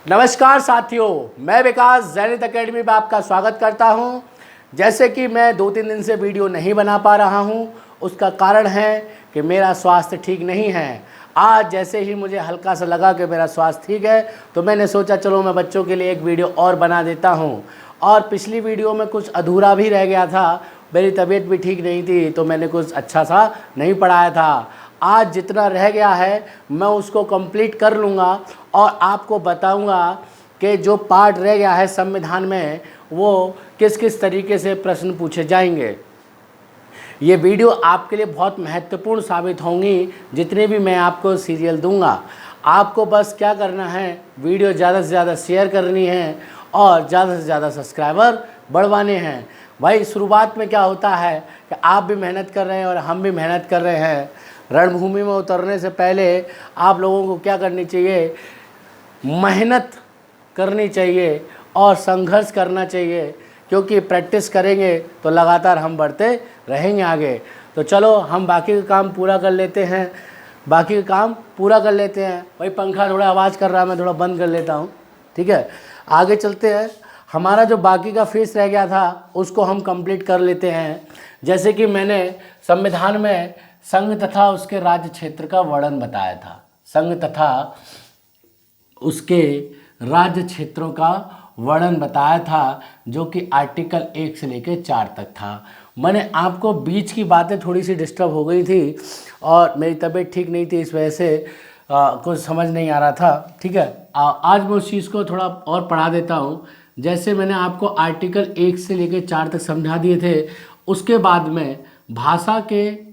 नमस्कार साथियों, मैं विकास जैनित एकेडमी में आपका स्वागत करता हूं। जैसे कि मैं 2-3 दिन से वीडियो नहीं बना पा रहा हूं, उसका कारण है कि मेरा स्वास्थ्य ठीक नहीं है। आज जैसे ही मुझे हल्का सा लगा कि मेरा स्वास्थ्य ठीक है, तो मैंने सोचा चलो मैं बच्चों के लिए एक वीडियो और बना देता हूं। और पिछली वीडियो में कुछ अधूरा भी रह गया था, मेरी तबीयत भी ठीक नहीं थी, तो मैंने कुछ अच्छा सा नहीं पढ़ाया था। आज जितना रह गया है मैं उसको कंप्लीट कर लूँगा और आपको बताऊँगा कि जो पार्ट रह गया है संविधान में वो किस किस तरीके से प्रश्न पूछे जाएंगे। ये वीडियो आपके लिए बहुत महत्वपूर्ण साबित होंगी। जितने भी मैं आपको सीरियल दूंगा, आपको बस क्या करना है, वीडियो ज़्यादा से ज़्यादा शेयर करनी है और ज़्यादा से ज़्यादा सब्सक्राइबर बढ़वाने हैं। भाई शुरुआत में क्या होता है कि आप भी मेहनत कर रहे हैं और हम भी मेहनत कर रहे हैं। रणभूमि में उतरने से पहले आप लोगों को क्या करनी चाहिए, मेहनत करनी चाहिए और संघर्ष करना चाहिए, क्योंकि प्रैक्टिस करेंगे तो लगातार हम बढ़ते रहेंगे आगे। तो चलो हम बाकी का काम पूरा कर लेते हैं। भाई पंखा थोड़ा आवाज़ कर रहा है, मैं थोड़ा बंद कर लेता हूँ, ठीक है। आगे चलते हैं। हमारा जो बाकी का फेस रह गया था उसको हम कंप्लीट कर लेते हैं। जैसे कि मैंने संविधान में संघ तथा उसके राज्य क्षेत्र का वर्णन बताया था। संघ तथा उसके राज्य क्षेत्रों का वर्णन बताया था, जो कि आर्टिकल 1 से लेकर 4 तक था। मैंने आपको बीच की बातें थोड़ी सी डिस्टर्ब हो गई थी और मेरी तबीयत ठीक नहीं थी, इस वजह से कुछ समझ नहीं आ रहा था, ठीक है। आज मैं उस चीज़ को थोड़ा और पढ़ा देता हूँ। जैसे मैंने आपको आर्टिकल 1 से लेकर 4 तक समझा दिए थे, उसके बाद में भाषा के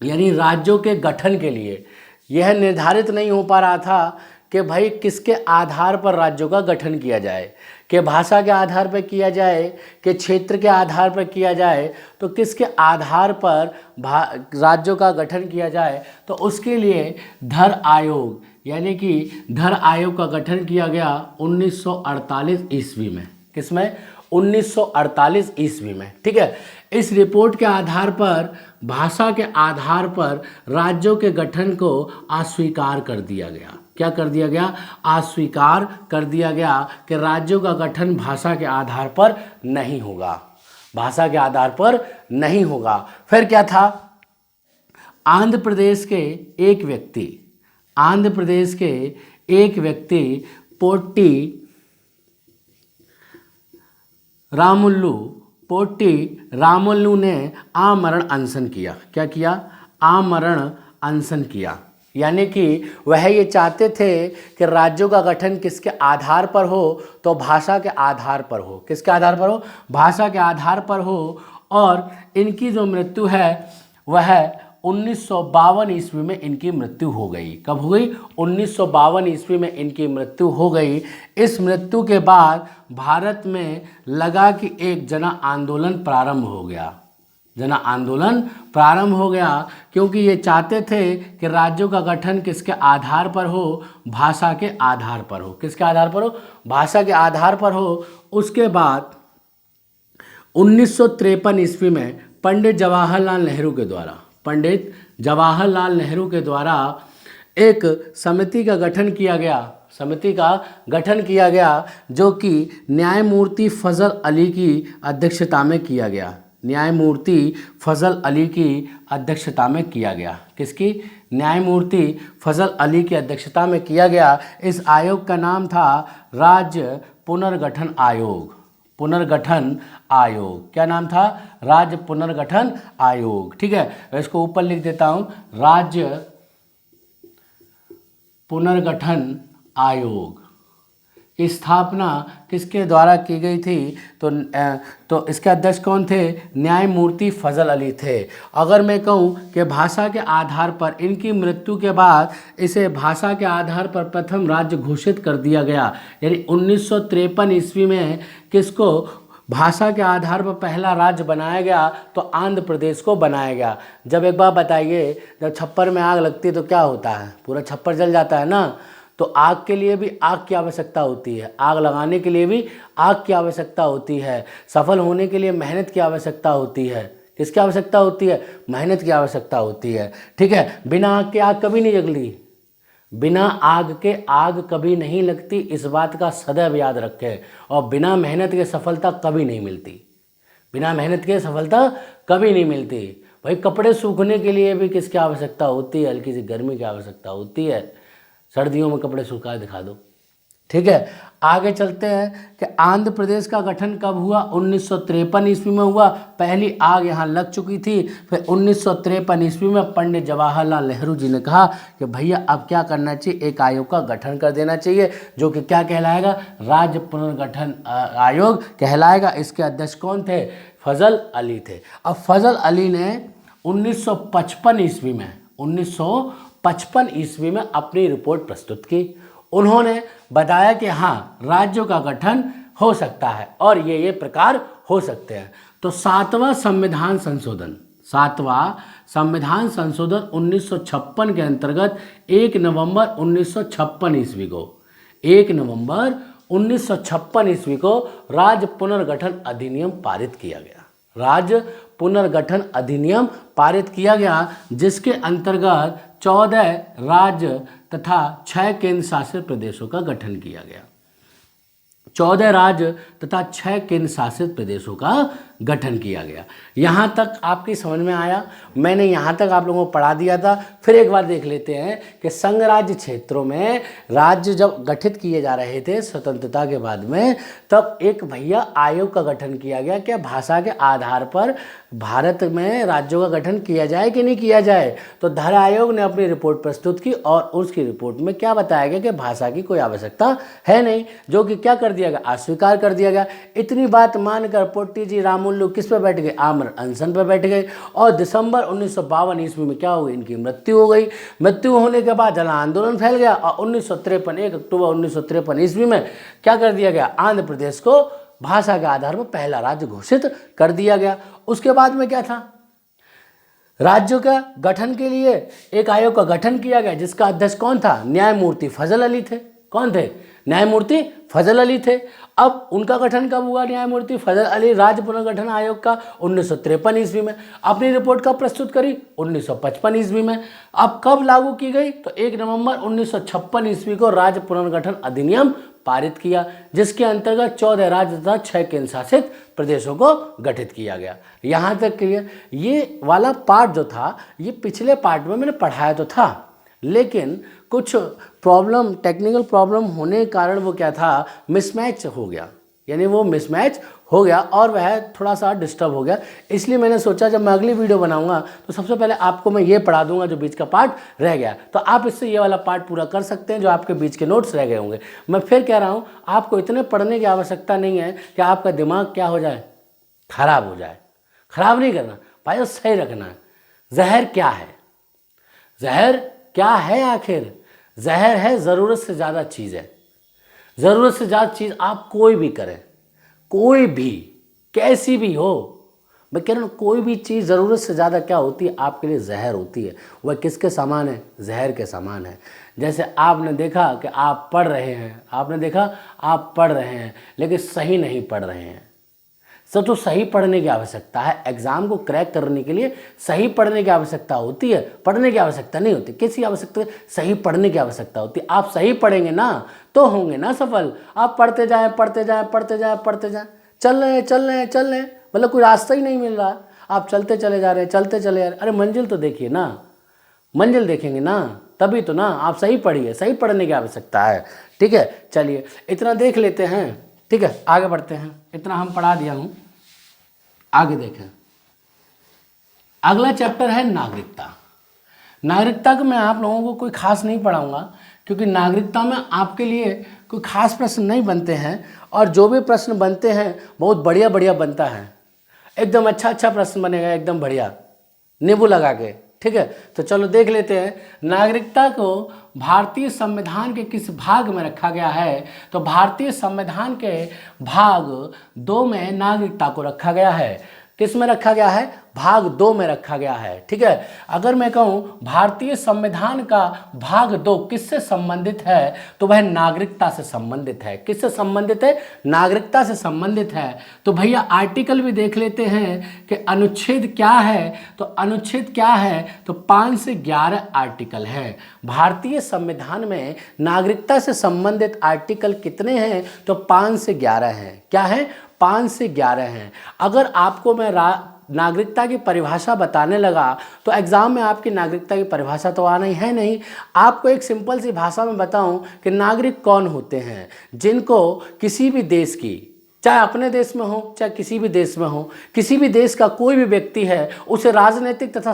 यानी राज्यों के गठन के लिए यह निर्धारित नहीं हो पा रहा था कि भाई किसके आधार पर राज्यों का गठन किया जाए, कि भाषा के आधार पर किया जाए, कि क्षेत्र के आधार पर किया जाए, तो किसके आधार पर राज्यों का गठन किया जाए। तो उसके लिए धर आयोग यानी कि धर आयोग का गठन किया गया 1948 ईस्वी में। किसमें? 1948 ईस्वी में, ठीक है। इस रिपोर्ट के आधार पर भाषा के आधार पर राज्यों के गठन को अस्वीकार कर दिया गया। क्या कर दिया गया? अस्वीकार कर दिया गया कि राज्यों का गठन भाषा के आधार पर नहीं होगा, भाषा के आधार पर नहीं होगा। फिर क्या था? आंध्र प्रदेश के एक व्यक्ति पोट्टी रामुलु ने आमरण अनशन किया। क्या किया? आमरण अनशन किया। यानी कि वह ये चाहते थे कि राज्यों का गठन किसके आधार पर हो, तो भाषा के आधार पर हो। किसके आधार पर हो? भाषा के आधार पर हो। और इनकी जो मृत्यु है वह 1952 ईस्वी में इनकी मृत्यु हो गई। कब हो गई? 1952 ईस्वी में इनकी मृत्यु हो गई। इस मृत्यु के बाद भारत में लगा कि एक जन आंदोलन प्रारंभ हो गया। जन आंदोलन प्रारंभ हो गया, क्योंकि ये चाहते थे कि राज्यों का गठन किसके आधार पर हो? भाषा के आधार पर हो। किसके आधार पर हो? भाषा के आधार पर हो। उसके बाद 1953 ईस्वी में पंडित जवाहरलाल नेहरू के द्वारा एक समिति का गठन किया गया, जो कि न्यायमूर्ति फजल अली की अध्यक्षता में किया गया। न्यायमूर्ति फजल अली की अध्यक्षता में किया गया। किसकी? न्यायमूर्ति फजल अली की अध्यक्षता में किया गया। इस आयोग का नाम था राज्य पुनर्गठन आयोग। क्या नाम था? राज्य पुनर्गठन आयोग, ठीक है। मैं इसको ऊपर लिख देता हूं, राज्य पुनर्गठन आयोग की स्थापना किसके द्वारा की गई थी? तो इसके अध्यक्ष कौन थे? न्यायमूर्ति फजल अली थे। अगर मैं कहूं कि भाषा के आधार पर इनकी मृत्यु के बाद इसे भाषा के आधार पर प्रथम राज्य घोषित कर दिया गया। यानी 1953 ईस्वी में किसको भाषा के आधार पर पहला राज्य बनाया गया? तो आंध्र प्रदेश को बनाया गया। जब एक बार बताइए, जब छप्पर में आग लगती है तो क्या होता है? पूरा छप्पर जल जाता है ना। तो आग के लिए भी आग की आवश्यकता होती है, आग लगाने के लिए भी आग की आवश्यकता होती है, सफल होने के लिए मेहनत की आवश्यकता होती है। किसकी आवश्यकता होती है? मेहनत की आवश्यकता होती है, ठीक है। बिना आग के आग कभी नहीं जगली। बिना आग के आग कभी नहीं लगती, इस बात का सदैव याद रखें। और बिना मेहनत के सफलता कभी नहीं मिलती, बिना मेहनत के सफलता कभी नहीं मिलती। भाई कपड़े सूखने के लिए भी किसकी आवश्यकता होती है? हल्की सी गर्मी की आवश्यकता होती है। सर्दियों में कपड़े सूखा दिखा दो। ठीक है, आगे चलते हैं कि आंध्र प्रदेश का गठन कब हुआ? 1953 ईस्वी में हुआ। पहली आग यहाँ लग चुकी थी। फिर 1953 ईस्वी में पंडित जवाहरलाल नेहरू जी ने कहा कि भैया अब क्या करना चाहिए, एक आयोग का गठन कर देना चाहिए जो कि क्या कहलाएगा? राज्य पुनर्गठन आयोग कहलाएगा। इसके अध्यक्ष कौन थे? फजल अली थे। अब फजल अली ने 1955 ईस्वी में अपनी रिपोर्ट प्रस्तुत की। उन्होंने बताया कि हाँ, राज्यों का गठन हो सकता है और ये प्रकार हो सकते हैं। तो सातवां संविधान संशोधन 1956 के अंतर्गत 1 नवंबर 1956 ईस्वी को राज्य पुनर्गठन अधिनियम पारित किया गया। राज्य पुनर्गठन अधिनियम पारित किया गया, जिसके अंतर्गत 14 राज्य तथा 6 केंद्र शासित प्रदेशों का गठन किया गया। 14 राज्य तथा 6 केंद्र शासित प्रदेशों का गठन किया गया। यहाँ तक आपकी समझ में आया? मैंने यहाँ तक आप लोगों को पढ़ा दिया था। फिर एक बार देख लेते हैं कि संघ राज्य क्षेत्रों में राज्य जब गठित किए जा रहे थे स्वतंत्रता के बाद में, तब एक भैया आयोग का गठन किया गया। क्या भाषा के आधार पर भारत में राज्यों का गठन किया जाए कि नहीं किया जाए? तो धर आयोग ने अपनी रिपोर्ट प्रस्तुत की और उसकी रिपोर्ट में क्या बताया गया कि भाषा की कोई आवश्यकता है नहीं, जो कि क्या कर दिया गया? अस्वीकार कर दिया गया। इतनी बात मानकर पोट्टी जी रामुल्लू किस पे बैठ गए? आमरण अनशन पे बैठ गए। और दिसंबर 1952 ईस्वी में क्या हो गई? इनकी मृत्यु हो गई। मृत्यु होने के बाद जन आंदोलन फैल गया और 1 अक्टूबर 1953 ईस्वी में क्या कर दिया गया? आंध्र प्रदेश को भाषा के आधार पर पहला राज्य घोषित कर दिया गया। उसके बाद में क्या था? राज्यों का गठन के लिए एक आयोग का गठन किया गया, जिसका अध्यक्ष कौन था? न्यायमूर्ति फजल अली थे। कौन थे? न्यायमूर्ति फजल अली थे। अब उनका गठन कब हुआ? न्यायमूर्ति फजल अली राज्य पुनर्गठन आयोग का 1953 ईस्वी में। अपनी रिपोर्ट कब प्रस्तुत करी? 1955 ईस्वी में। अब कब लागू की गई? तो 1 नवंबर 1956 ईस्वी को राज्य पुनर्गठन अधिनियम पारित किया, जिसके अंतर्गत 14 राज्य तथा 6 केंद्र शासित प्रदेशों को गठित किया गया। यहाँ तक क्लियर? ये वाला पार्ट जो था, ये पिछले पार्ट में मैंने पढ़ाया तो था, लेकिन कुछ प्रॉब्लम, टेक्निकल प्रॉब्लम होने के कारण वो क्या था? मिसमैच हो गया। यानी वो मिसमैच हो गया और वह थोड़ा सा डिस्टर्ब हो गया। इसलिए मैंने सोचा जब मैं अगली वीडियो बनाऊंगा तो सबसे पहले आपको मैं ये पढ़ा दूंगा जो बीच का पार्ट रह गया। तो आप इससे ये वाला पार्ट पूरा कर सकते हैं जो आपके बीच के नोट्स रह गए होंगे। मैं फिर कह रहा हूँ, आपको इतने पढ़ने की आवश्यकता नहीं है कि आपका दिमाग क्या हो जाए? खराब हो जाए। खराब नहीं करना भाई, सही रखना है। जहर क्या है? जहर क्या है आखिर? जहर है ज़रूरत से ज़्यादा चीज़ है। ज़रूरत से ज़्यादा चीज़ आप कोई भी करें, कोई भी, कैसी भी हो, मैं कह रहा हूँ कोई भी चीज़ ज़रूरत से ज़्यादा क्या होती है? आपके लिए जहर होती है। वह किसके समान है? जहर के समान है। जैसे आपने देखा कि आप पढ़ रहे हैं, आपने देखा आप पढ़ रहे हैं लेकिन सही नहीं पढ़ रहे हैं। तो सही पढ़ने की आवश्यकता है। एग्जाम को क्रैक करने के लिए सही पढ़ने की आवश्यकता होती है, पढ़ने की आवश्यकता नहीं होती। किसी आवश्यकता? सही पढ़ने की आवश्यकता होती है। आप सही पढ़ेंगे ना तो होंगे ना सफल। आप पढ़ते जाएं, पढ़ते जाएं, पढ़ते जाएं, पढ़ते जाएं, चल रहे हैं, मतलब कोई रास्ता ही नहीं मिल रहा। आप चलते चले जा रहे हैं, चलते चले जा रहे हैं। अरे मंजिल तो देखिए ना, मंजिल देखेंगे ना तभी तो ना। आप सही पढ़िए, सही पढ़ने की आवश्यकता है। ठीक है, चलिए इतना देख लेते हैं। ठीक है, आगे बढ़ते हैं। इतना हम पढ़ा दिया हूँ, आगे देखें। अगला चैप्टर है नागरिकता। नागरिकता को मैं आप लोगों को कोई खास नहीं पढ़ाऊंगा, क्योंकि नागरिकता में आपके लिए कोई खास प्रश्न नहीं बनते हैं, और जो भी प्रश्न बनते हैं बहुत बढ़िया बढ़िया बनता है। एकदम अच्छा प्रश्न बनेगा, एकदम बढ़िया, नींबू लगा के। ठीक है, तो चलो देख लेते हैं। नागरिकता को भारतीय संविधान के किस भाग में रखा गया है? तो भारतीय संविधान के भाग 2 में नागरिकता को रखा गया है। किस में रखा गया है? भाग 2 में रखा गया है। ठीक है, अगर मैं कहूं भारतीय संविधान का भाग 2 किससे संबंधित है, तो वह नागरिकता से संबंधित है। किससे संबंधित है? नागरिकता से संबंधित है। तो भैया आर्टिकल भी देख लेते हैं कि अनुच्छेद क्या है। तो अनुच्छेद क्या है? तो 5 से 11 आर्टिकल है। भारतीय संविधान में नागरिकता से संबंधित आर्टिकल कितने हैं? तो 5 से 11 हैं। क्या है? 5 से 11 हैं। अगर आपको मैं नागरिकता की परिभाषा बताने लगा तो एग्जाम में आपकी नागरिकता की परिभाषा तो आना ही है नहीं। आपको एक सिंपल सी भाषा में बताऊं कि नागरिक कौन होते हैं? जिनको किसी भी देश की, चाहे अपने देश में हो चाहे किसी भी देश में हो, किसी भी देश का कोई भी व्यक्ति है, उसे राजनीतिक तथा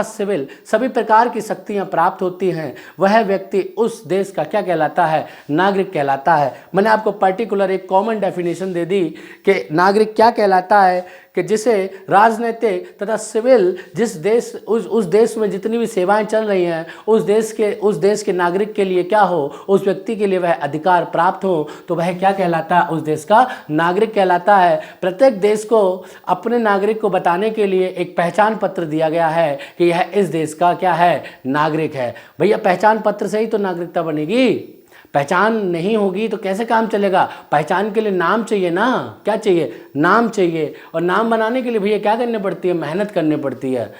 सिविल सभी प्रकार की शक्तियां प्राप्त होती हैं। वह व्यक्ति उस देश का क्या कहलाता है? नागरिक कहलाता है। मैंने आपको पर्टिकुलर एक कॉमन डेफिनेशन दे दी कि नागरिक क्या कहलाता है, कि जिसे राजनीतिक तथा सिविल जिस देश उस देश में जितनी भी सेवाएं चल रही हैं उस देश के नागरिक के लिए क्या हो, उस व्यक्ति के लिए वह अधिकार प्राप्त हो, तो वह क्या कहलाता है? उस देश का नागरिक कहलाता है। प्रत्येक देश को अपने नागरिक को बताने के लिए एक पहचान पत्र दिया गया है कि यह इस देश का क्या है? नागरिक है। भैया पहचान पत्र से ही तो नागरिकता बनेगी। पहचान नहीं होगी तो कैसे काम चलेगा? पहचान के लिए नाम चाहिए ना। क्या चाहिए? नाम चाहिए। और नाम बनाने के लिए भैया क्या करनी पड़ती है? मेहनत करनी पड़ती है।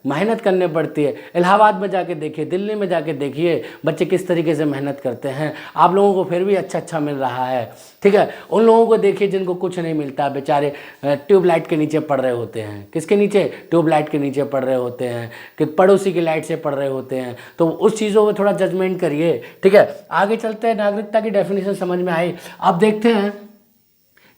मेहनत करनी पड़ती है। इलाहाबाद में जाके देखिए, दिल्ली में जाके देखिए बच्चे किस तरीके से मेहनत करते हैं। आप लोगों को फिर भी अच्छा मिल रहा है। ठीक है, उन लोगों को देखिए जिनको कुछ नहीं मिलता, बेचारे ट्यूबलाइट के नीचे पड़ रहे होते हैं। किसके नीचे? ट्यूबलाइट के नीचे पड़ रहे होते हैं, कि पड़ोसी की लाइट से पड़ रहे होते हैं। तो उस चीज़ों में थोड़ा जजमेंट करिए। ठीक है, आगे चलते हैं। नागरिकता की डेफिनेशन समझ में आई। अब देखते हैं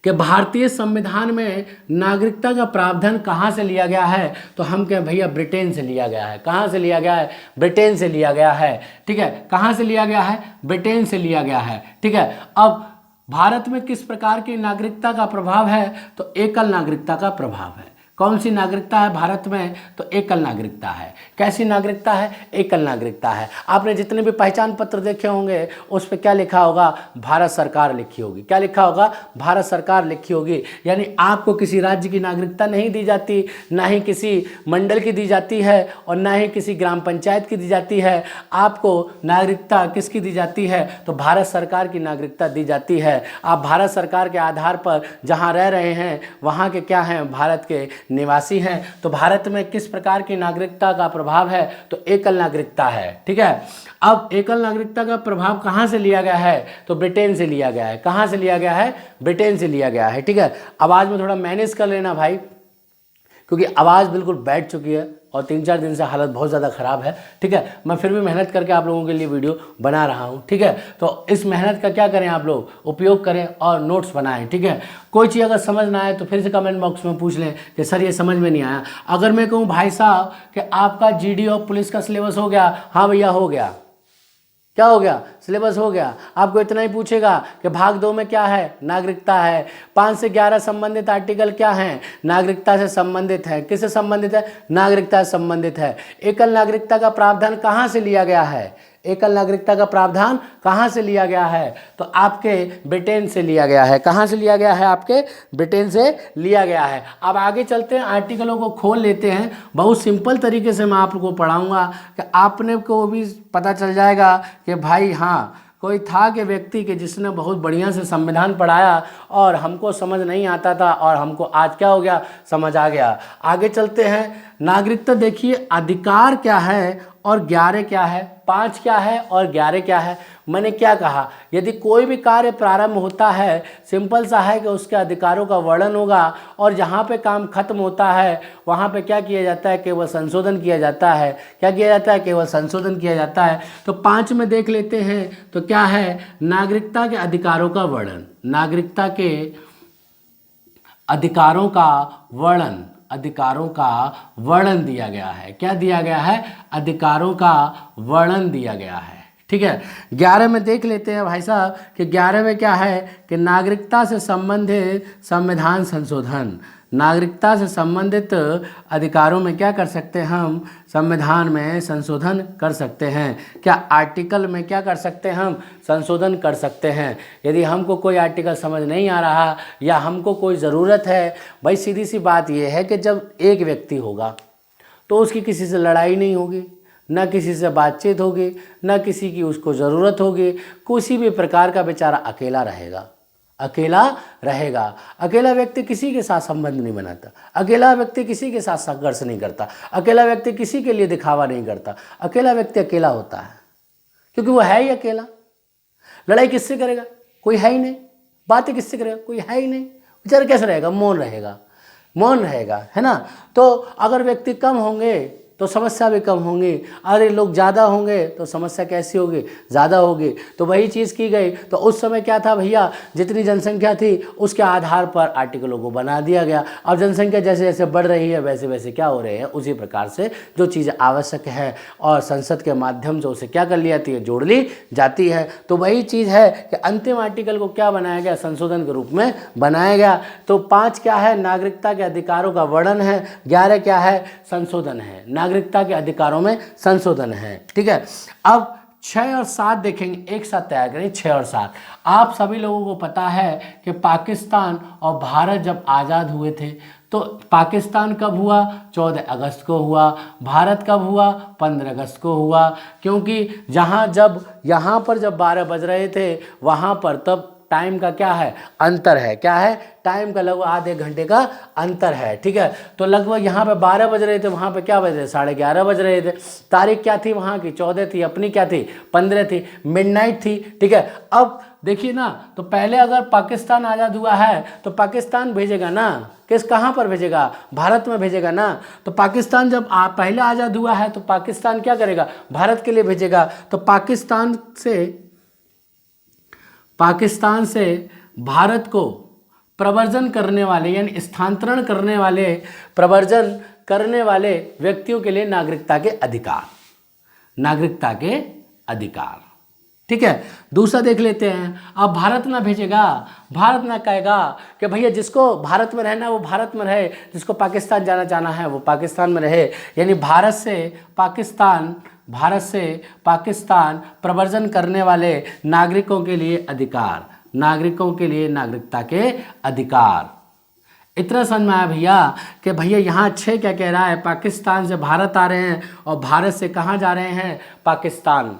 कि भारतीय संविधान में नागरिकता का प्रावधान कहाँ से लिया गया है। तो हम कहें भैया ब्रिटेन से लिया गया है। कहाँ से लिया गया है? ब्रिटेन से लिया गया है। ठीक है, कहाँ से लिया गया है? ब्रिटेन से लिया गया है। ठीक है, अब भारत में किस प्रकार की नागरिकता का प्रभाव है? तो एकल नागरिकता का प्रभाव है। कौन सी नागरिकता है भारत में? तो एकल नागरिकता है। कैसी नागरिकता है? एकल नागरिकता है। आपने जितने भी पहचान पत्र देखे होंगे उस पर क्या लिखा होगा? भारत सरकार लिखी होगी। क्या लिखा होगा? भारत सरकार लिखी होगी। यानी आपको किसी राज्य की नागरिकता नहीं दी जाती, ना ही किसी मंडल की दी जाती है और ना ही किसी ग्राम पंचायत की दी जाती है। आपको नागरिकता किसकी दी जाती है? तो भारत सरकार की नागरिकता दी जाती है। आप भारत सरकार के आधार पर जहाँ रह रहे हैं वहाँ के क्या हैं? भारत के निवासी हैं। तो भारत में किस प्रकार की नागरिकता का प्रभाव है? तो एकल नागरिकता है। ठीक है, अब एकल नागरिकता का प्रभाव कहाँ से लिया गया है? तो ब्रिटेन से लिया गया है। कहाँ से लिया गया है? ब्रिटेन से लिया गया है। ठीक है, आवाज़ में थोड़ा मैनेज कर लेना भाई, क्योंकि आवाज़ बिल्कुल बैठ चुकी है और 3-4 दिन से हालत बहुत ज़्यादा ख़राब है। ठीक है, मैं फिर भी मेहनत करके आप लोगों के लिए वीडियो बना रहा हूँ। ठीक है, तो इस मेहनत का क्या करें? आप लोग उपयोग करें और नोट्स बनाएं। ठीक है, कोई चीज़ अगर समझ ना आए तो फिर से कमेंट बॉक्स में पूछ लें कि सर ये समझ में नहीं आया। अगर मैं कहूँ भाई साहब कि आपका GD और पुलिस का सिलेबस हो गया, हाँ भैया हो गया। क्या हो गया? सिलेबस हो गया। आपको इतना ही पूछेगा कि भाग 2 में क्या है? नागरिकता है। 5 से 11 संबंधित आर्टिकल क्या हैं? नागरिकता से संबंधित है। किससे संबंधित है? नागरिकता से संबंधित है। एकल नागरिकता का प्रावधान कहाँ से लिया गया है? एकल नागरिकता का प्रावधान कहाँ से लिया गया है? तो आपके ब्रिटेन से लिया गया है। कहाँ से लिया गया है? आपके ब्रिटेन से लिया गया है। अब आगे चलते हैं, आर्टिकलों को खोल लेते हैं। बहुत सिंपल तरीके से मैं आप लोगों को पढ़ाऊंगा कि आपने को भी पता चल जाएगा कि भाई हाँ कोई था कि व्यक्ति के जिसने बहुत बढ़िया से संविधान पढ़ाया और हमको समझ नहीं आता था और हमको आज क्या हो गया? समझ आ गया। आगे चलते हैं। नागरिकता देखिए, अधिकार क्या है और 11 क्या है? 5 क्या है और 11 क्या है? मैंने क्या कहा? यदि कोई भी कार्य प्रारंभ होता है, सिंपल सा है कि उसके अधिकारों का वर्णन होगा और जहाँ पे काम खत्म होता है वहाँ पे क्या किया जाता है? केवल संशोधन किया जाता है। क्या किया जाता है? केवल संशोधन किया जाता है। तो 5 में देख लेते हैं तो क्या है? नागरिकता के अधिकारों का वर्णन। नागरिकता के अधिकारों का वर्णन दिया गया है। क्या दिया गया है? अधिकारों का वर्णन दिया गया है। ठीक है, 11 में देख लेते हैं भाई साहब कि 11 में क्या है? कि नागरिकता से संबंधित संविधान संशोधन। नागरिकता से संबंधित अधिकारों में क्या कर सकते हैं हम, संविधान में संशोधन कर सकते हैं। क्या आर्टिकल में क्या कर सकते हैं हम, संशोधन कर सकते हैं। यदि हमको कोई आर्टिकल समझ नहीं आ रहा या हमको कोई ज़रूरत है, भाई सीधी सी बात यह है कि जब एक व्यक्ति होगा तो उसकी किसी से लड़ाई नहीं होगी, ना किसी से बातचीत होगी, ना किसी की उसको ज़रूरत होगी, किसी भी प्रकार का बेचारा अकेला रहेगा, अकेला रहेगा। अकेला व्यक्ति किसी के साथ संबंध नहीं बनाता, अकेला व्यक्ति किसी के साथ संघर्ष नहीं करता, अकेला व्यक्ति किसी के लिए दिखावा नहीं करता। अकेला व्यक्ति अकेला होता है क्योंकि वो है ही अकेला। लड़ाई किससे करेगा, कोई है ही नहीं। बातें किससे करेगा, कोई है ही नहीं। बेचारा कैसे रहेगा, मौन रहेगा, मौन रहेगा, है ना। तो अगर व्यक्ति कम होंगे तो समस्या भी कम होंगी, अरे लोग ज़्यादा होंगे तो समस्या कैसी होगी, ज़्यादा होगी। तो वही चीज़ की गई। तो उस समय क्या था भैया, जितनी जनसंख्या थी उसके आधार पर आर्टिकलों को बना दिया गया। अब जनसंख्या जैसे जैसे बढ़ रही है वैसे वैसे क्या हो रहे हैं, उसी प्रकार से जो चीज़ें आवश्यक है और संसद के माध्यम से उसे क्या कर ली जाती है, जोड़ ली जाती है। तो वही चीज़ है कि अंतिम आर्टिकल को क्या बनाया गया, संशोधन के रूप में बनाया गया। तो 5 क्या है, नागरिकता के अधिकारों का वर्णन है। 11 क्या है, संशोधन है, नागरिकता के अधिकारों में संशोधन है। ठीक है, अब 6 और 7 देखेंगे, एक साथ तैयार करें 6 और 7। आप सभी लोगों को पता है कि पाकिस्तान और भारत जब आज़ाद हुए थे तो पाकिस्तान कब हुआ, 14 अगस्त को हुआ। भारत कब हुआ, 15 अगस्त को हुआ। क्योंकि यहाँ पर जब 12 बज रहे थे वहाँ पर तब टाइम का क्या है, अंतर है। क्या है, टाइम का लगभग आधे घंटे का अंतर है। ठीक है, तो लगभग यहाँ पे 12 बज रहे थे, वहाँ पे क्या बज रहे थे, 11:30 बज रहे थे। तारीख क्या थी वहाँ की, 14 थी, अपनी क्या थी, 15 थी, मिडनाइट थी। ठीक है, अब देखिए ना, तो पहले अगर पाकिस्तान आज़ाद हुआ है तो पाकिस्तान भेजेगा ना, कहाँ पर भेजेगा, भारत में भेजेगा ना। तो पाकिस्तान जब पहले आज़ाद हुआ है तो पाकिस्तान क्या करेगा, भारत के लिए भेजेगा। तो पाकिस्तान से भारत को प्रव्रजन करने वाले यानी स्थानांतरण करने वाले, प्रव्रजन करने वाले व्यक्तियों के लिए नागरिकता के अधिकार, नागरिकता के अधिकार। ठीक है, दूसरा देख लेते हैं। अब भारत ना भेजेगा, भारत ना कहेगा कि भैया जिसको भारत में रहना है वो भारत में रहे, जिसको पाकिस्तान जाना है वो पाकिस्तान में रहे। यानी भारत से पाकिस्तान प्रव्रजन करने वाले नागरिकों के लिए अधिकार, नागरिकों के लिए नागरिकता के अधिकार। इतना समझ में आया भैया कि भैया यहाँ 6 क्या कह रहा है, पाकिस्तान से भारत आ रहे हैं और भारत से कहाँ जा रहे हैं, पाकिस्तान।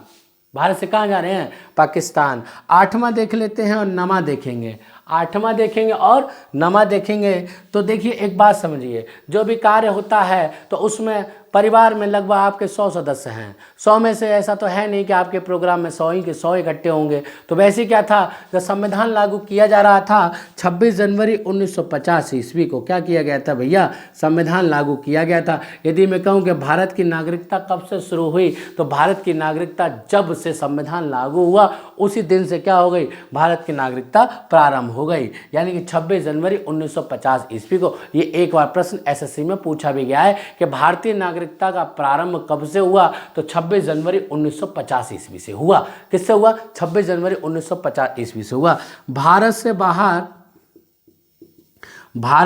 भारत से कहाँ जा रहे हैं, पाकिस्तान। 8वां देख लेते हैं और 9वां देखेंगे। 8वां देखेंगे और 9वां देखेंगे। तो देखिए एक बात समझिए, जो भी कार्य होता है तो उसमें परिवार में लगभग आपके 100 सदस्य हैं। 100 में से ऐसा तो है नहीं कि आपके प्रोग्राम में 100 ही के 100 इकट्ठे होंगे। तो वैसे क्या था, जब संविधान लागू किया जा रहा था 26 जनवरी 1950 ईस्वी को क्या किया गया था भैया, संविधान लागू किया गया था। यदि मैं कहूँ कि भारत की नागरिकता कब से शुरू हुई, तो भारत की नागरिकता जब से संविधान लागू हुआ उसी दिन से क्या हो गई, भारत की नागरिकता प्रारंभ हो गई। यानी कि 26 जनवरी 1950 ईस्वी को। ये एक बार प्रश्न एसएससी में पूछा भी गया है कि भारतीय नागरिकता का प्रारंभ कब से हुआ, तो 26 जनवरी 1950 ईस्वी से हुआ। किससे हुआ, 26 जनवरी 1950 ईस्वी से हुआ। भारत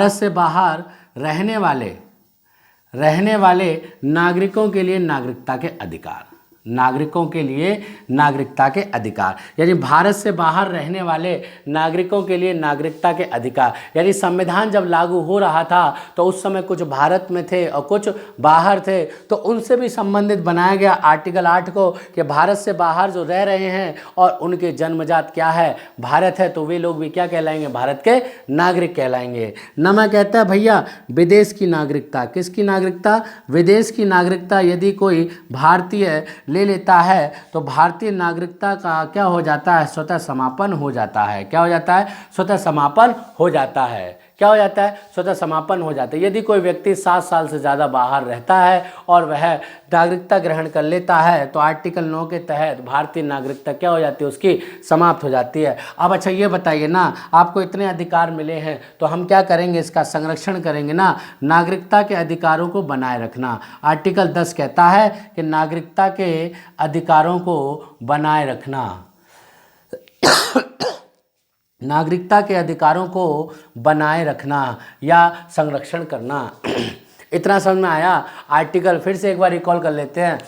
से बाहर रहने वाले नागरिकों के लिए नागरिकता के अधिकार, नागरिकों के लिए नागरिकता के अधिकार। यानी भारत से बाहर रहने वाले नागरिकों के लिए नागरिकता के अधिकार। यानी संविधान जब लागू हो रहा था तो उस समय कुछ भारत में थे और कुछ बाहर थे, तो उनसे भी संबंधित बनाया गया आर्टिकल 8 को कि भारत से बाहर जो रह रहे हैं और उनके जन्मजात क्या है, भारत है, तो वे लोग भी क्या कहलाएंगे, भारत के नागरिक कहलाएंगे। नमा कहता है भैया विदेश की नागरिकता, किसकी नागरिकता, विदेश की नागरिकता। यदि कोई भारतीय ले लेता है तो भारतीय नागरिकता का क्या हो जाता है, स्वतः समापन हो जाता है। क्या हो जाता है, स्वतः समापन हो जाता है। क्या हो जाता है, स्वतः समापन हो जाता है। यदि कोई व्यक्ति 7 साल से ज़्यादा बाहर रहता है और वह नागरिकता ग्रहण कर लेता है तो आर्टिकल 9 के तहत भारतीय नागरिकता क्या हो जाती है, उसकी समाप्त हो जाती है। अब अच्छा ये बताइए ना, आपको इतने अधिकार मिले हैं तो हम क्या करेंगे, इसका संरक्षण करेंगे ना, नागरिकता के अधिकारों को बनाए रखना। आर्टिकल 10 कहता है कि नागरिकता के अधिकारों को बनाए रखना। नागरिकता के अधिकारों को बनाए रखना या संरक्षण करना। इतना समझ में आया। आर्टिकल फिर से एक बार रिकॉल कर लेते हैं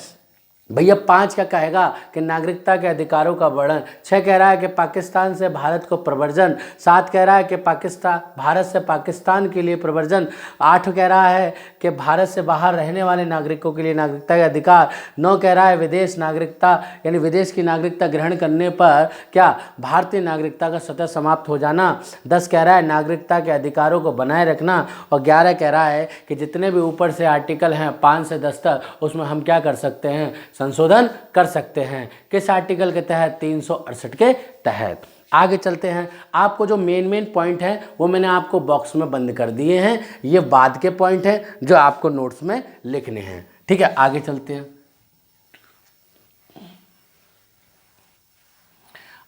भैया। 5 क्या कहेगा कि नागरिकता के अधिकारों का वर्णन। 6 कह रहा है कि पाकिस्तान से भारत को प्रव्रजन। 7 कह रहा है कि भारत से पाकिस्तान के लिए प्रव्रजन। 8 कह रहा है कि भारत से बाहर रहने वाले नागरिकों के लिए नागरिकता के अधिकार। 9 कह रहा है विदेश नागरिकता यानी विदेश की नागरिकता ग्रहण करने पर क्या भारतीय नागरिकता का स्वतः समाप्त हो जाना। 10 कह रहा है नागरिकता के अधिकारों को बनाए रखना। और 11 कह रहा है कि जितने भी ऊपर से आर्टिकल हैं 5 से 10 तक, उसमें हम क्या कर सकते हैं, संशोधन कर सकते हैं। किस आर्टिकल के तहत, 368 के तहत। आगे चलते हैं। आपको जो मेन पॉइंट है वो मैंने आपको बॉक्स में बंद कर दिए हैं। ये बाद के पॉइंट हैं जो आपको नोट्स में लिखने हैं। ठीक है, आगे चलते हैं।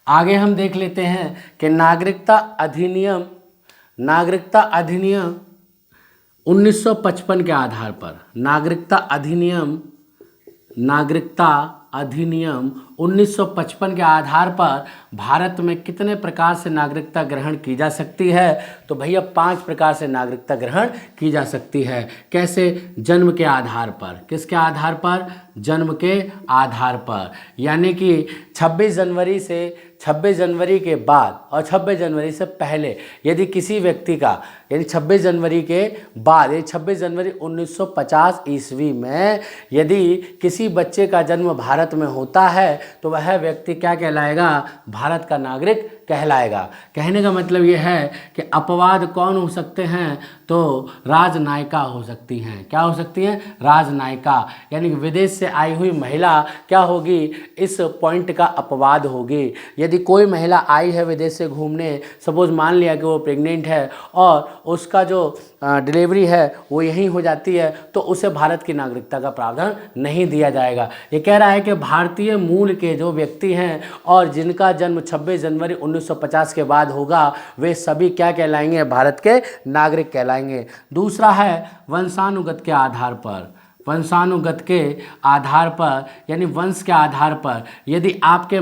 आगे हम देख लेते हैं कि नागरिकता अधिनियम 1955 के आधार पर, नागरिकता अधिनियम 1955 के आधार पर भारत में कितने प्रकार से नागरिकता ग्रहण की जा सकती है। तो भैया 5 प्रकार से नागरिकता ग्रहण की जा सकती है। कैसे? जन्म के आधार पर। किसके आधार पर? जन्म के आधार पर। यानी कि 26 जनवरी के बाद और 26 जनवरी से पहले यदि किसी व्यक्ति का, यानी 26 जनवरी के बाद, यानी 26 जनवरी 1950 ईस्वी में यदि किसी बच्चे का जन्म भारत में होता है तो वह व्यक्ति क्या कहलाएगा? भारत का नागरिक कहलाएगा। कहने का मतलब ये है कि अपवाद कौन हो सकते हैं? तो राजनायिका हो सकती हैं। क्या हो सकती हैं? राजनायिका, यानी विदेश से आई हुई महिला क्या होगी? इस पॉइंट का अपवाद होगी। यदि कोई महिला आई है विदेश से घूमने, सपोज मान लिया कि वो प्रेग्नेंट है और उसका जो डिलीवरी है वो यहीं हो जाती है, तो उसे भारत की नागरिकता का प्रावधान नहीं दिया जाएगा। ये कह रहा है कि भारतीय मूल के जो व्यक्ति हैं और जिनका जन्म 26 जनवरी 1950 के बाद होगा, वे सभी क्या कहलाएंगे? भारत के नागरिक कहलाएंगे। दूसरा है वंशानुगत के आधार पर। वंशानुगत के आधार पर यानी वंश के आधार पर, यदि आपके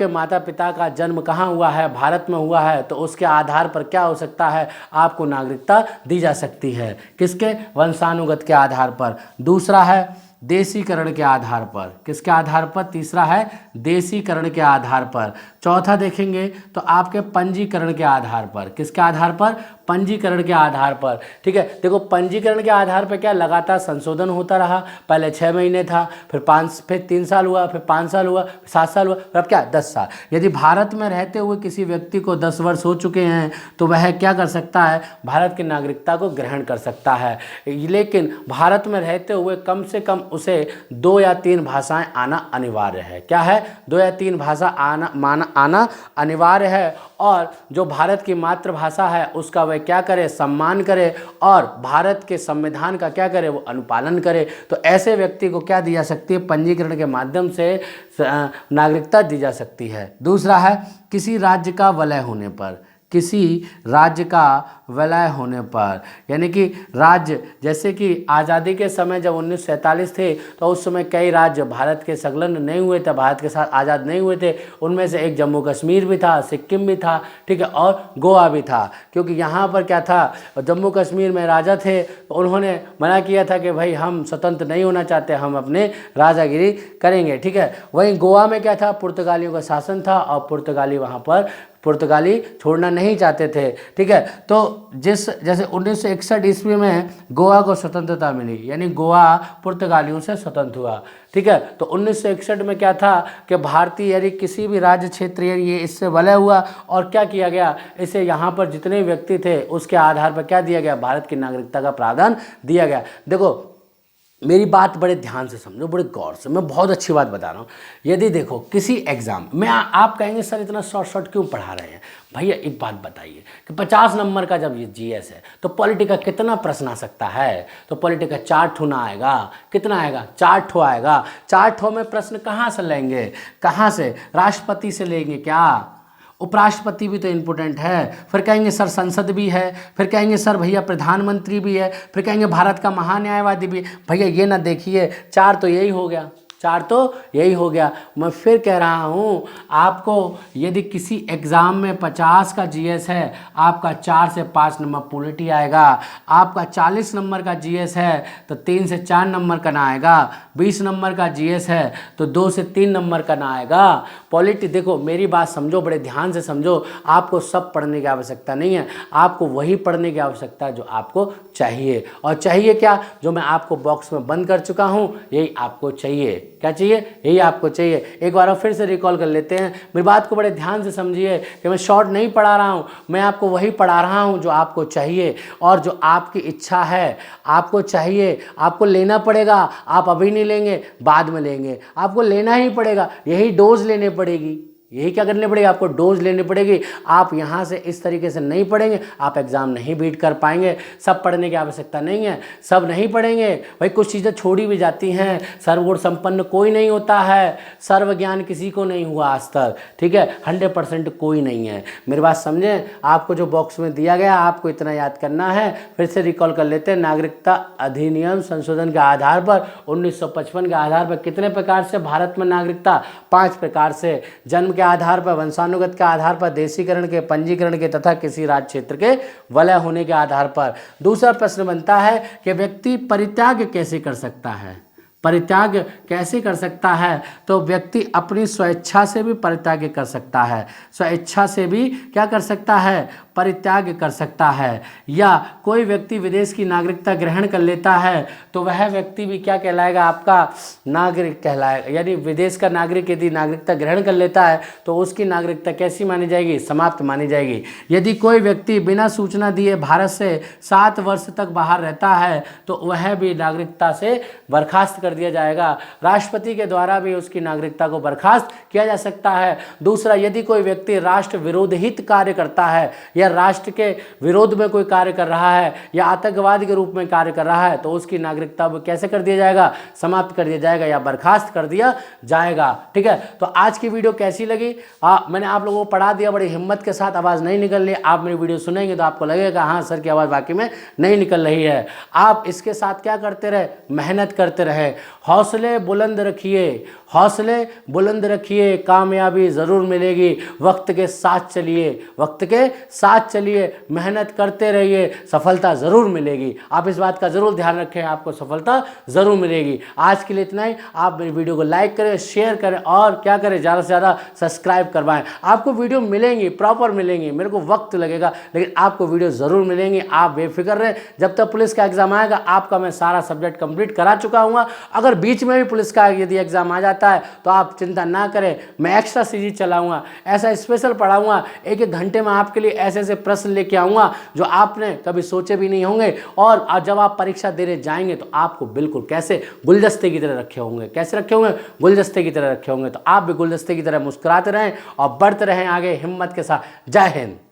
माता पिता का जन्म कहाँ हुआ है? भारत में हुआ है, तो उसके आधार पर क्या हो सकता है? आपको नागरिकता दी जा सकती है। किसके? वंशानुगत के आधार पर। दूसरा है देशीकरण के आधार पर। किसके आधार पर? तीसरा है देशीकरण के आधार पर। चौथा देखेंगे तो आपके पंजीकरण के आधार पर। किसके आधार पर? पंजीकरण के आधार पर। ठीक है, देखो पंजीकरण के आधार पर क्या लगातार संशोधन होता रहा। पहले 6 महीने था, फिर 3 साल हुआ, फिर 5 साल हुआ, 7 साल हुआ, फिर अब क्या 10 साल। यदि भारत में रहते हुए किसी व्यक्ति को 10 वर्ष हो चुके हैं तो वह क्या कर सकता है? भारत की नागरिकता को ग्रहण कर सकता है। लेकिन भारत में रहते हुए कम से कम उसे 2 या 3 भाषाएं आना अनिवार्य है। क्या है? 2 या 3 भाषा आना अनिवार्य है। और जो भारत की मातृभाषा है उसका वह क्या करे? सम्मान करे और भारत के संविधान का क्या करे? वो अनुपालन करे। तो ऐसे व्यक्ति को क्या दी जा सकती है? पंजीकरण के माध्यम से नागरिकता दी जा सकती है। दूसरा है किसी राज्य का विलय होने पर। किसी राज्य का विलय होने पर, यानी कि राज्य, जैसे कि आज़ादी के समय जब 1947 थे तो उस समय कई राज्य भारत के संलग्न नहीं हुए थे, भारत के साथ आज़ाद नहीं हुए थे। उनमें से एक जम्मू कश्मीर भी था, सिक्किम भी था, ठीक है, और गोवा भी था। क्योंकि यहाँ पर क्या था, जम्मू कश्मीर में राजा थे तो उन्होंने मना किया था कि भाई हम स्वतंत्र नहीं होना चाहते, हम अपने राजागिरी करेंगे। ठीक है, वहीं गोवा में क्या था? पुर्तगालियों का शासन था और पुर्तगाली छोड़ना नहीं चाहते थे। ठीक है, तो जैसे 1961 ईस्वी में गोवा को स्वतंत्रता मिली, यानी गोवा पुर्तगालियों से स्वतंत्र हुआ। ठीक है, तो 1961 में क्या था कि भारतीय यानी किसी भी राज्य क्षेत्र ये इससे विलय हुआ और क्या किया गया? इसे यहाँ पर जितने व्यक्ति थे उसके आधार पर क्या दिया गया? भारत की नागरिकता का प्रावधान दिया गया। देखो मेरी बात बड़े ध्यान से समझो, बड़े गौर से, मैं बहुत अच्छी बात बता रहा हूँ। यदि देखो किसी एग्ज़ाम में आप कहेंगे सर इतना शॉर्ट क्यों पढ़ा रहे हैं? भैया एक बात बताइए कि 50 नंबर का जब ये जीएस है तो पॉलिटी का कितना प्रश्न आ सकता है? तो पॉलिटी का 4 ठो ना आएगा। कितना आएगा? 4 ठो आएगा। 4 ठो में प्रश्न कहाँ से लेंगे? कहाँ से? राष्ट्रपति से लेंगे क्या? उपराष्ट्रपति भी तो इम्पोर्टेंट है। फिर कहेंगे सर संसद भी है, फिर कहेंगे सर भैया प्रधानमंत्री भी है, फिर कहेंगे भारत का महान्यायवादी भी। भैया ये ना देखिए, 4 तो यही हो गया, 4 तो यही हो गया। मैं फिर कह रहा हूँ आपको, यदि किसी एग्ज़ाम में 50 का जीएस है, आपका 4 से 5 नंबर पॉलिटी आएगा। आपका 40 नंबर का जीएस है तो 3 से 4 नंबर का ना आएगा। 20 नंबर का जीएस है तो 2 से 3 नंबर का ना आएगा। पॉलिटी देखो, मेरी बात समझो, बड़े ध्यान से समझो। आपको सब पढ़ने की आवश्यकता नहीं है, आपको वही पढ़ने की आवश्यकता है जो आपको चाहिए। और चाहिए क्या? जो मैं आपको बॉक्स में बंद कर चुका हूँ, यही आपको चाहिए। क्या चाहिए? यही आपको चाहिए। एक बार फिर से रिकॉल कर लेते हैं। मेरी बात को बड़े ध्यान से समझिए कि मैं शॉर्ट नहीं पढ़ा रहा हूँ, मैं आपको वही पढ़ा रहा हूँ जो आपको चाहिए और जो आपकी इच्छा है। आपको चाहिए, आपको लेना पड़ेगा। आप अभी नहीं लेंगे, बाद में लेंगे। आपको लेना ही पड़ेगा, यही डोज लेनी पड़ेगी। यही क्या करनी पड़ेगी? आपको डोज लेनी पड़ेगी। आप यहाँ से इस तरीके से नहीं पढ़ेंगे, आप एग्ज़ाम नहीं बीट कर पाएंगे। सब पढ़ने की आवश्यकता नहीं है, सब नहीं पढ़ेंगे भाई। कुछ चीज़ें छोड़ी भी जाती हैं। सर्वगुण संपन्न कोई नहीं होता है, सर्व ज्ञान किसी को नहीं हुआ आज तक, ठीक है? 100% कोई नहीं है। मेरी बात समझें। आपको जो बॉक्स में दिया गया, आपको इतना याद करना है। फिर से रिकॉल कर लेते हैं। नागरिकता अधिनियम संशोधन के आधार पर 1955 के आधार पर कितने प्रकार से भारत में नागरिकता? 5 प्रकार से। जन्म के आधार पर, वंशानुगत के आधार पर, देशीकरण के, पंजीकरण के तथा किसी राज्य क्षेत्र के वलय होने के आधार पर। दूसरा प्रश्न बनता है कि व्यक्ति परित्याग कैसे कर सकता है? परित्याग कैसे कर सकता है? तो व्यक्ति अपनी स्वेच्छा से भी परित्याग कर सकता है। स्वेच्छा से भी क्या कर सकता है? परित्याग कर सकता है। या कोई व्यक्ति विदेश की नागरिकता ग्रहण कर लेता है तो वह व्यक्ति भी क्या कहलाएगा? आपका नागरिक कहलाएगा। यानी विदेश का नागरिक यदि नागरिकता ग्रहण कर लेता है तो उसकी नागरिकता कैसी मानी जाएगी? समाप्त मानी जाएगी। यदि कोई व्यक्ति बिना सूचना दिए भारत से 7 वर्ष तक बाहर रहता है तो वह भी नागरिकता से बर्खास्त कर दिया जाएगा। राष्ट्रपति के द्वारा भी उसकी नागरिकता को बर्खास्त किया जा सकता है। दूसरा, यदि कोई व्यक्ति राष्ट्र विरोधित कार्य करता है या राष्ट्र के विरोध में कोई कार्य कर रहा है या आतंकवाद के रूप में कार्य कर रहा है तो उसकी नागरिकता को कैसे कर दिया जाएगा? समाप्त कर दिया जाएगा या बर्खास्त कर दिया जाएगा। ठीक है, तो आज की वीडियो कैसी लगी? मैंने आप लोगों को पढ़ा दिया, बड़ी हिम्मत के साथ। आवाज़ नहीं निकल रही, आप मेरी वीडियो सुनेंगे तो आपको लगेगा हाँ सर की आवाज़ वाकई में नहीं निकल रही है। आप इसके साथ क्या करते रहे? मेहनत करते रहे। हौसले बुलंद रखिए, हौसले बुलंद रखिए, कामयाबी ज़रूर मिलेगी। वक्त के साथ चलिए, वक्त के साथ चलिए, मेहनत करते रहिए, सफलता ज़रूर मिलेगी। आप इस बात का ज़रूर ध्यान रखें, आपको सफलता ज़रूर मिलेगी। आज के लिए इतना ही। आप मेरी वीडियो को लाइक करें, शेयर करें और क्या करें, ज़्यादा से ज़्यादा सब्सक्राइब करवाएं। आपको वीडियो मिलेंगी, प्रॉपर मिलेंगी। मेरे को वक्त लगेगा लेकिन आपको वीडियो ज़रूर मिलेंगी। आप बेफिक्र रहें। जब तक पुलिस का एग्ज़ाम आएगा आपका मैं सारा सब्जेक्ट कंप्लीट करा चुका हूँ। अगर बीच में भी पुलिस का यदि एग्ज़ाम आ जाता है तो आप चिंता ना करें, मैं एक्स्ट्रा सीरीज चलाऊँगा, ऐसा स्पेशल पढ़ाऊँगा। एक घंटे में आपके लिए ऐसे ऐसे प्रश्न लेके आऊँगा जो आपने कभी सोचे भी नहीं होंगे। और जब आप परीक्षा देने जाएंगे तो आपको बिल्कुल कैसे गुलदस्ते की तरह रखे होंगे। कैसे रखे होंगे? गुलदस्ते की तरह रखे होंगे। तो आप भी गुलदस्ते की तरह मुस्कुराते रहें और बढ़ते रहें आगे हिम्मत के साथ। जय हिंद।